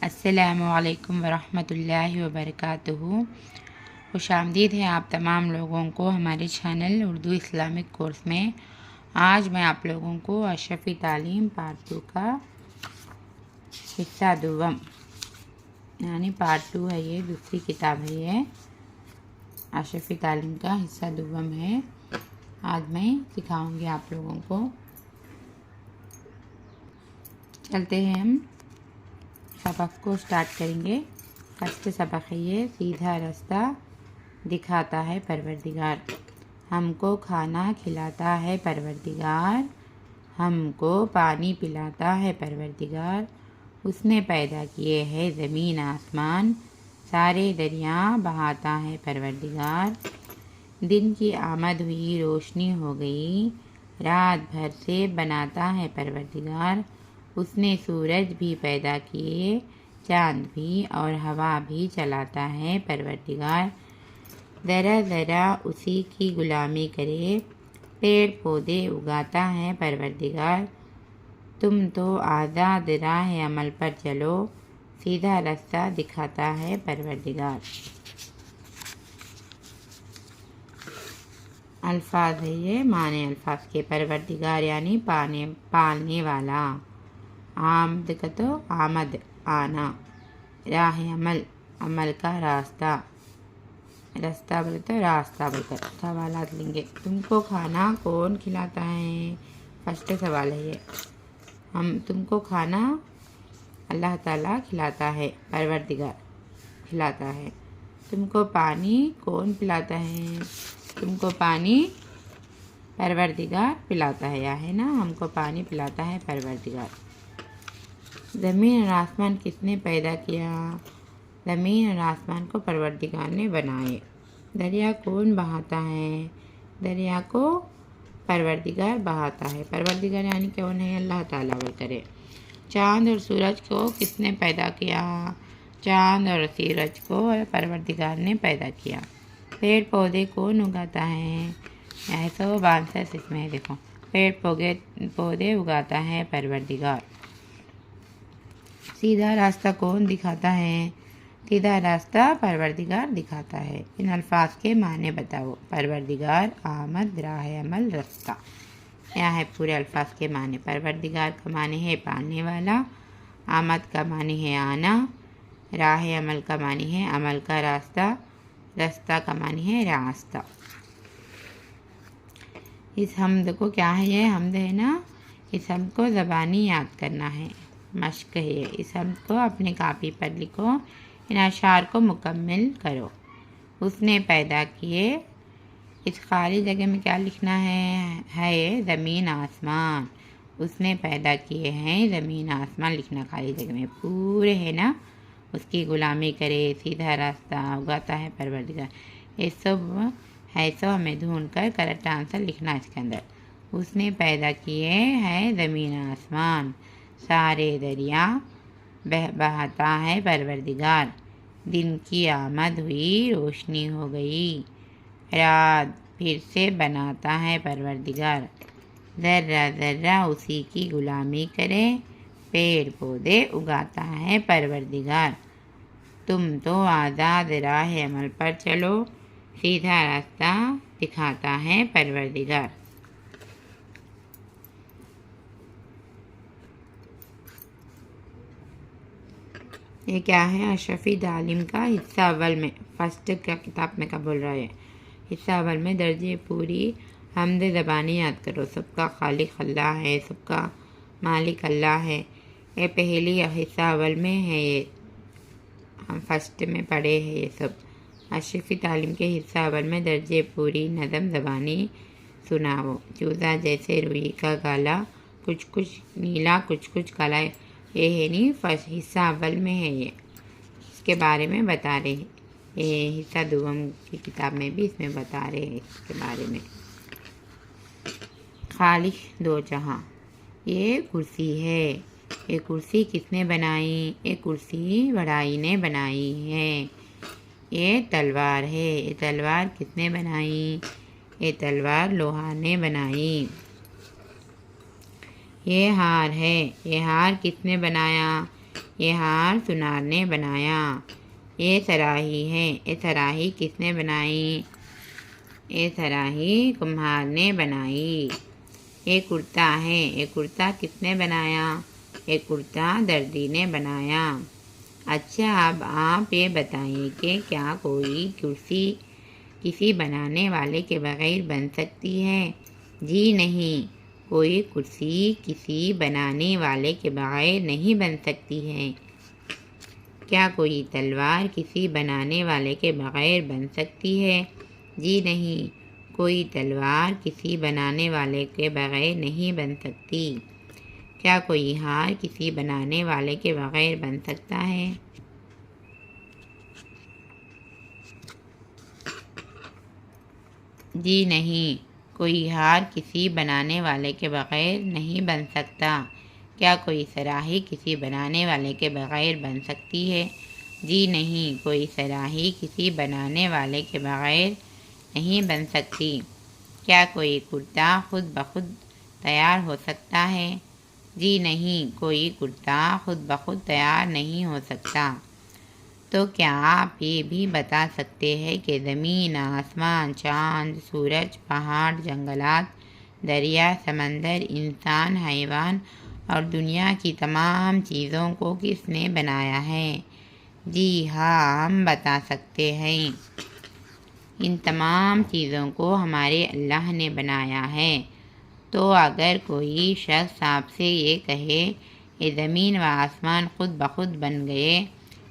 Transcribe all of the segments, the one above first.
السلام علیکم ورحمۃ اللہ وبرکاتہ۔ خوش آمدید ہے آپ تمام لوگوں کو ہمارے چینل اردو اسلامک کورس میں۔ آج میں آپ لوگوں کو اشرفی تعلیم پارٹ 2 کا حصہ دوم یعنی پارٹ 2 ہے، یہ دوسری کتاب ہے، یہ اشرفی تعلیم کا حصہ دوم ہے۔ آج میں سکھاؤں گی آپ لوگوں کو۔ چلتے ہیں، ہم سبق کو سٹارٹ کریں گے۔ فرسٹ سبق ہے یہ، سیدھا راستہ دکھاتا ہے پروردگار۔ ہم کو کھانا کھلاتا ہے پروردگار، ہم کو پانی پلاتا ہے پروردگار۔ اس نے پیدا کیے ہے زمین آسمان، سارے دریا بہاتا ہے پروردگار۔ دن کی آمد ہوئی روشنی ہو گئی، رات بھر سے بناتا ہے پروردگار۔ اس نے سورج بھی پیدا کیے، چاند بھی اور ہوا بھی چلاتا ہے پروردگار۔ ذرا ذرا اسی کی غلامی کرے، پیڑ پودے اگاتا ہے پروردگار۔ تم تو آزاد راہ عمل پر چلو، سیدھا راستہ دکھاتا ہے پروردگار۔ الفاظ ہے یہ، معنی الفاظ کے۔ پروردگار یعنی پالنے والا۔ آمد کا تو آمد آنا، راہ عمل عمل کا راستہ، راستہ بولے تو راستہ بول کر سوالات لیں گے۔ تم کو کھانا کون کھلاتا ہے؟ فرسٹ سوال ہے یہ۔ تم کو کھانا اللہ تعالیٰ کھلاتا ہے، پروردگار کھلاتا ہے۔ تم کو پانی کون پلاتا ہے؟ تم کو پانی پروردگار پلاتا ہے نا، ہم کو پانی پلاتا ہے پروردگار۔ زمین اور آسمان کس نے پیدا کیا؟ زمین اور آسمان کو پروردگار نے بنائے۔ دریا کون بہاتا ہے؟ دریا کو پروردگار بہاتا ہے۔ پروردگار یعنی کون ہے؟ اللہ تعالیٰ بول کرے۔ چاند اور سورج کو کس نے پیدا کیا؟ چاند اور سورج کو پروردگار نے پیدا کیا۔ پیڑ پودے کون اگاتا ہے؟ ایسا بانسس اس میں دیکھو، پیڑ پودے اگاتا ہے پروردگار۔ سیدھا راستہ کون دکھاتا ہے؟ سیدھا راستہ پروردگار دکھاتا ہے۔ ان الفاظ کے معنی بتاؤ۔ پروردگار، آمد، راہ عمل، راستہ۔ یہاں ہے پورے الفاظ کے معنی۔ پروردگار کا معنی ہے پالنے والا، آمد کا معنی ہے آنا، راہ عمل کا معنی ہے عمل کا راستہ، راستہ کا معنی ہے راستہ۔ اس حمد کو کیا ہے؟ یہ حمد ہے نا، اس حمد کو زبانی یاد کرنا ہے، مشق ہے۔ اس حمد کو اپنے کاپی پر لکھو، ان اشعار کو مکمل کرو۔ اس نے پیدا کیے، اس خالی جگہ میں کیا لکھنا ہے زمین آسمان۔ اس نے پیدا کیے ہیں زمین آسمان لکھنا خالی جگہ میں، پورے ہے نا۔ اس کی غلامی کرے، سیدھا راستہ اگاتا ہے پروردگار۔ یہ سب ہے سو ہمیں ڈھونڈ کر کریکٹ آنسر لکھنا اس کے اندر۔ اس نے پیدا کیے ہیں زمین آسمان، سارے دریا بہاتا ہے پروردگار۔ دن کی آمد ہوئی روشنی ہو گئی، رات پھر سے بناتا ہے پروردگار۔ ذرہ ذرہ اسی کی غلامی کرے، پیڑ پودے اگاتا ہے پروردگار۔ تم تو آزاد راہ عمل پر چلو، سیدھا راستہ دکھاتا ہے پروردگار۔ یہ کیا ہے؟ اشرفی تعلیم کا حصہ اول میں، فرسٹ کا کتاب میں کا بول رہا ہے۔ حصہ اول میں درجے پوری حمد زبانی یاد کرو۔ سب کا خالق اللہ ہے، سب کا مالک اللہ ہے۔ یہ پہلی حصہ اول میں ہے، یہ ہم فرسٹ میں پڑھے ہیں یہ سب۔ اشرفی تعلیم کے حصہ اول میں درجے پوری نظم زبانی سناؤ۔ چوزا جیسے روئی کا گالا، کچھ کچھ نیلا کچھ کچھ کالا۔ یہ ہے نہیں، فرسٹ حصہ اول میں ہے یہ، اس کے بارے میں بتا رہے ہیں۔ یہ حصہ دوم کی کتاب میں بھی اس میں بتا رہے ہیں اس کے بارے میں۔ خالق دو جہاں، یہ کرسی ہے۔ یہ کرسی کس نے بنائی؟ یہ کرسی بڑائی نے بنائی ہے۔ یہ تلوار ہے، یہ تلوار کس نے بنائی؟ یہ تلوار لوہار نے بنائی۔ یہ ہار ہے، یہ ہار کس نے بنایا؟ یہ ہار سنار نے بنایا۔ یہ صراحی ہے۔ یہ صراحی کس نے بنائی؟ یہ صراحی کمہار نے بنائی۔ یہ کرتا ہے۔ یہ کرتا کس نے بنایا؟ یہ کرتا دردی نے بنایا۔ اچھا، اب آپ یہ بتائیے کہ کیا کوئی کرسی کسی بنانے والے کے بغیر بن سکتی ہے؟ جی نہیں، کوئی کرسی کسی بنانے والے کے بغیر نہیں بن سکتی ہے۔ کیا کوئی تلوار کسی بنانے والے کے بغیر بن سکتی ہے؟ جی نہیں، کوئی تلوار کسی بنانے والے کے بغیر نہیں بن سکتی۔ کیا کوئی ہار کسی بنانے والے کے بغیر بن سکتا ہے؟ جی نہیں، کوئی ہار کسی بنانے والے کے بغیر نہیں بن سکتا۔ کیا کوئی صراحی کسی بنانے والے کے بغیر بن سکتی ہے؟ جی نہیں، کوئی صراحی کسی بنانے والے کے بغیر نہیں بن سکتی۔ کیا کوئی کرتا خود بخود تیار ہو سکتا ہے؟ جی نہیں، کوئی کرتا خود بخود تیار نہیں ہو سکتا۔ تو کیا آپ یہ بھی بتا سکتے ہیں کہ زمین، آسمان، چاند، سورج، پہاڑ، جنگلات، دریا، سمندر، انسان، حیوان اور دنیا کی تمام چیزوں کو کس نے بنایا ہے؟ جی ہاں، ہم بتا سکتے ہیں۔ ان تمام چیزوں کو ہمارے اللہ نے بنایا ہے۔ تو اگر کوئی شخص آپ سے یہ کہے یہ زمین و آسمان خود بخود بن گئے،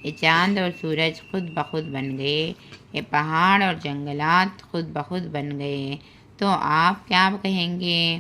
یہ چاند اور سورج خود بخود بن گئے، یہ پہاڑ اور جنگلات خود بخود بن گئے، تو آپ کیا کہیں گے؟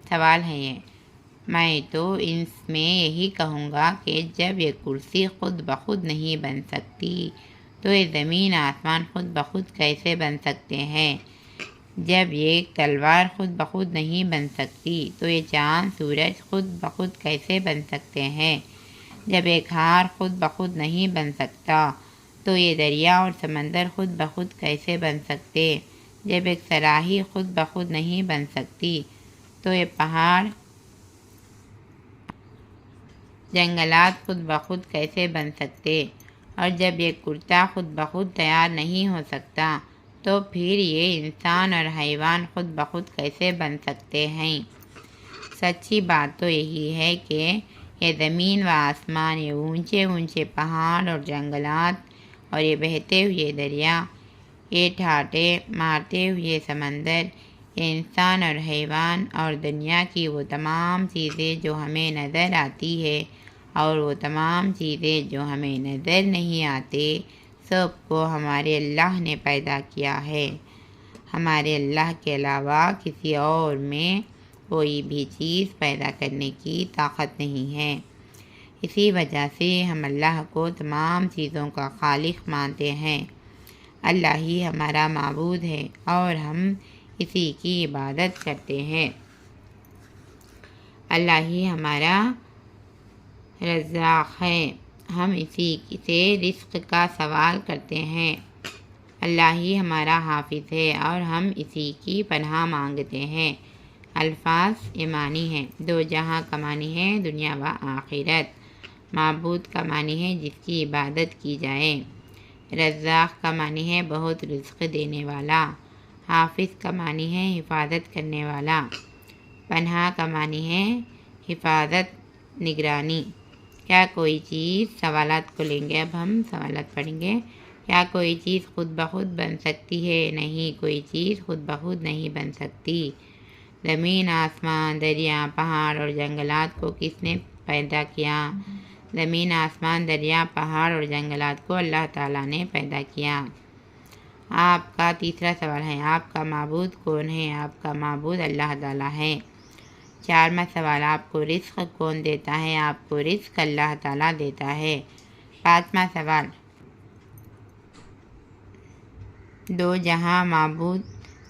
سوال ہے یہ۔ میں تو اس میں یہی کہوں گا کہ جب یہ کرسی خود بخود نہیں بن سکتی تو یہ زمین آسمان خود بخود کیسے بن سکتے ہیں؟ جب یہ تلوار خود بخود نہیں بن سکتی تو یہ چاند سورج خود بخود کیسے بن سکتے ہیں؟ جب ایک ہار خود بخود نہیں بن سکتا تو یہ دریا اور سمندر خود بخود کیسے بن سکتے؟ جب ایک صراحی خود بخود نہیں بن سکتی تو یہ پہاڑ، جنگلات خود بخود کیسے بن سکتے؟ اور جب یہ کرتا خود بخود تیار نہیں ہو سکتا تو پھر یہ انسان اور حیوان خود بخود کیسے بن سکتے ہیں؟ سچی بات تو یہی ہے کہ یہ زمین و آسمان، یہ اونچے اونچے پہاڑ اور جنگلات اور یہ بہتے ہوئے دریا، یہ ٹھاٹے مارتے ہوئے سمندر، یہ انسان اور حیوان اور دنیا کی وہ تمام چیزیں جو ہمیں نظر آتی ہے اور وہ تمام چیزیں جو ہمیں نظر نہیں آتے، سب کو ہمارے اللہ نے پیدا کیا ہے۔ ہمارے اللہ کے علاوہ کسی اور میں کوئی بھی چیز پیدا کرنے کی طاقت نہیں ہے۔ اسی وجہ سے ہم اللہ کو تمام چیزوں کا خالق مانتے ہیں۔ اللہ ہی ہمارا معبود ہے اور ہم اسی کی عبادت کرتے ہیں۔ اللہ ہی ہمارا رزاق ہے، ہم اسی سے رزق کا سوال کرتے ہیں۔ اللہ ہی ہمارا حافظ ہے اور ہم اسی کی پناہ مانگتے ہیں۔ الفاظ یہ معنی ہیں۔ دو جہاں کا معنی ہے دنیا و آخرت۔ معبود کا معنی ہے جس کی عبادت کی جائے۔ رزاق کا معنی ہے بہت رزق دینے والا۔ حافظ کا معنی ہے حفاظت کرنے والا۔ پناہ کا معنی ہے حفاظت، نگرانی۔ کیا کوئی چیز، سوالات کو لیں گے اب ہم سوالات پڑھیں گے۔ کیا کوئی چیز خود بخود بن سکتی ہے؟ نہیں، کوئی چیز خود بخود نہیں بن سکتی۔ زمین، آسمان، دریا، پہاڑ اور جنگلات کو کس نے پیدا کیا؟ زمین، آسمان، دریا، پہاڑ اور جنگلات کو اللہ تعالیٰ نے پیدا کیا۔ آپ کا تیسرا سوال ہے، آپ کا معبود کون ہے؟ آپ کا معبود اللہ تعالیٰ ہے۔ چارواں سوال، آپ کو رزق کون دیتا ہے؟ آپ کو رزق اللہ تعالیٰ دیتا ہے۔ پانچواں سوال، دو جہاں، معبود،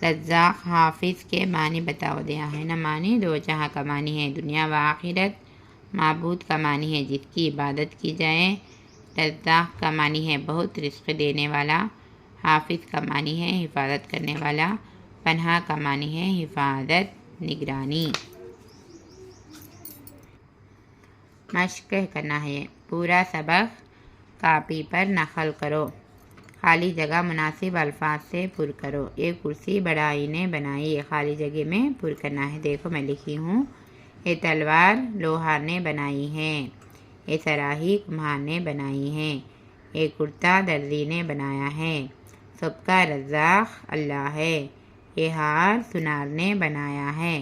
رزاق، حافظ کے معنی بتاؤ۔ دیا ہے نا معنی۔ دو جہاں کا معنی ہے دنیا و آخرت۔ معبود کا معنی ہے جس کی عبادت کی جائے۔ رزاق کا معنی ہے بہت رزق دینے والا۔ حافظ کا معنی ہے حفاظت کرنے والا۔ پناہ کا معنی ہے حفاظت، نگرانی۔ مشق کرنا ہے۔ پورا سبق کاپی پر نقل کرو، خالی جگہ مناسب الفاظ سے پر کرو۔ یہ کرسی بڑائی نے بنائی، یہ خالی جگہ میں پر کرنا ہے۔ دیکھو میں لکھی ہوں، یہ تلوار لوہار نے بنائی ہے، یہ صراحی کمہار نے بنائی ہے، یہ کرتا درزی نے بنایا ہے، سب کا رزاق اللہ ہے، یہ ہار سنار نے بنایا ہے،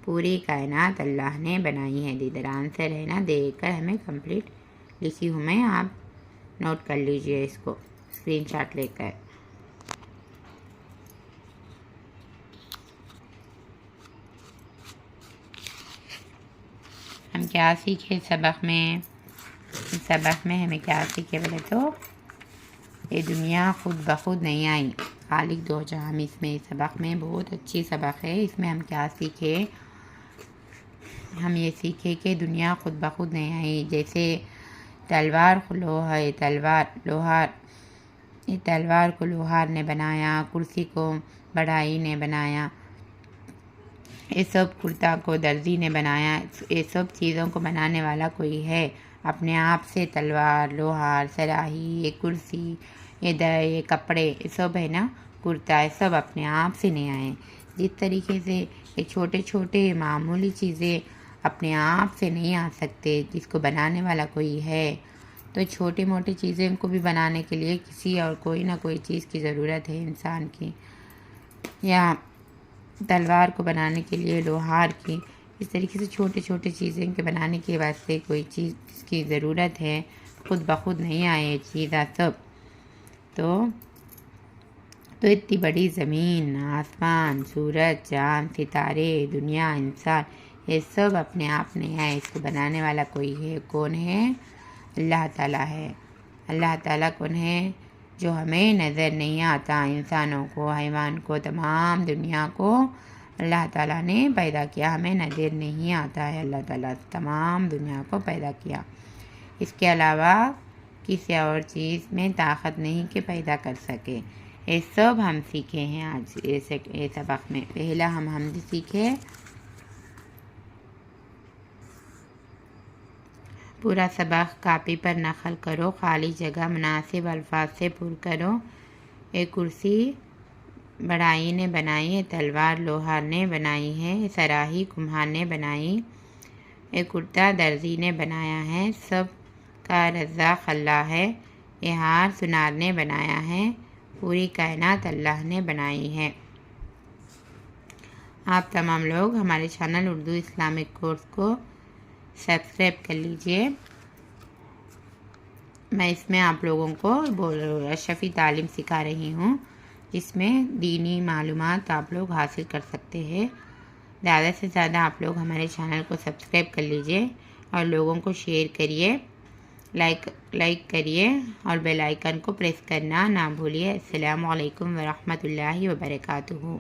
پوری کائنات اللہ نے بنائی ہے۔ دیدر آنسر ہے نا، دیکھ کر ہمیں کمپلیٹ لکھی ہوں میں، آپ نوٹ کر لیجئے اس کو اسکرین شاٹ لے کر۔ ہم کیا سیکھے سبق میں؟ سبق میں ہمیں کیا سیکھے بولے تو یہ دنیا خود بخود نہیں آئی، خالق دو جہاں۔ اس میں سبق میں بہت اچھی سبق ہے، اس میں ہم کیا سیکھے؟ ہم یہ سیکھے کہ دنیا خود بخود نہیں آئی۔ جیسے تلوار یہ تلوار کو لوہار نے بنایا، کرسی کو بڑائی نے بنایا، یہ سب کرتا کو درزی نے بنایا، یہ سب چیزوں کو بنانے والا کوئی ہے اپنے آپ سے۔ تلوار، لوہار، صراحی، یہ کرسی، یہ کپڑے، یہ سب ہے نا، کرتا، یہ سب اپنے آپ سے نہیں آئے۔ جس طریقے سے یہ چھوٹے چھوٹے معمولی چیزیں اپنے آپ سے نہیں آ سکتے، جس کو بنانے والا کوئی ہے، تو چھوٹی موٹی چیزیں کو بھی بنانے کے لیے کسی اور کوئی نہ کوئی چیز کی ضرورت ہے انسان کی، یا تلوار کو بنانے کے لیے لوہار کی۔ اس طریقے سے چھوٹے چھوٹے چیزیں کے بنانے کے واسطے کوئی چیز کی ضرورت ہے، خود بخود نہیں آئے یہ چیزیں سب۔ تو اتنی بڑی زمین، آسمان، سورج، چاند، ستارے، دنیا، انسان، یہ سب اپنے آپ نہیں آئے، اس کو بنانے والا کوئی ہے۔ کون ہے؟ اللہ تعالیٰ ہے۔ اللہ تعالیٰ کون ہے؟ جو ہمیں نظر نہیں آتا، انسانوں کو، حیوان کو، تمام دنیا کو اللہ تعالیٰ نے پیدا کیا، ہمیں نظر نہیں آتا ہے۔ اللہ تعالیٰ تمام دنیا کو پیدا کیا، اس کے علاوہ کسی اور چیز میں طاقت نہیں کہ پیدا کر سکے۔ یہ سب ہم سیکھے ہیں آج یہ سبق میں۔ پہلا ہم حمد سیکھے، پورا سبق کاپی پر نقل کرو، خالی جگہ مناسب الفاظ سے پر کرو۔ یہ کرسی بڑائی نے بنائی ہے، تلوار لوہار نے بنائی ہے، صراحی کمہار نے بنائی، یہ کرتا درزی نے بنایا ہے، سب کا رزاق اللہ ہے، یہ ہار سنار نے بنایا ہے، پوری کائنات اللہ نے بنائی ہے۔ آپ تمام لوگ ہمارے چینل اردو اسلامک کورس کو سبسکرائب کر لیجئے۔ میں اس میں آپ لوگوں کو اشرفی تعلیم سکھا رہی ہوں، جس میں دینی معلومات آپ لوگ حاصل کر سکتے ہیں۔ زیادہ سے زیادہ آپ لوگ ہمارے چینل کو سبسکرائب کر لیجئے اور لوگوں کو شیئر کریے، لائک کریے اور بیل آئیکن کو پریس کرنا نہ بھولیے۔ السلام علیکم ورحمۃ اللہ وبرکاتہ۔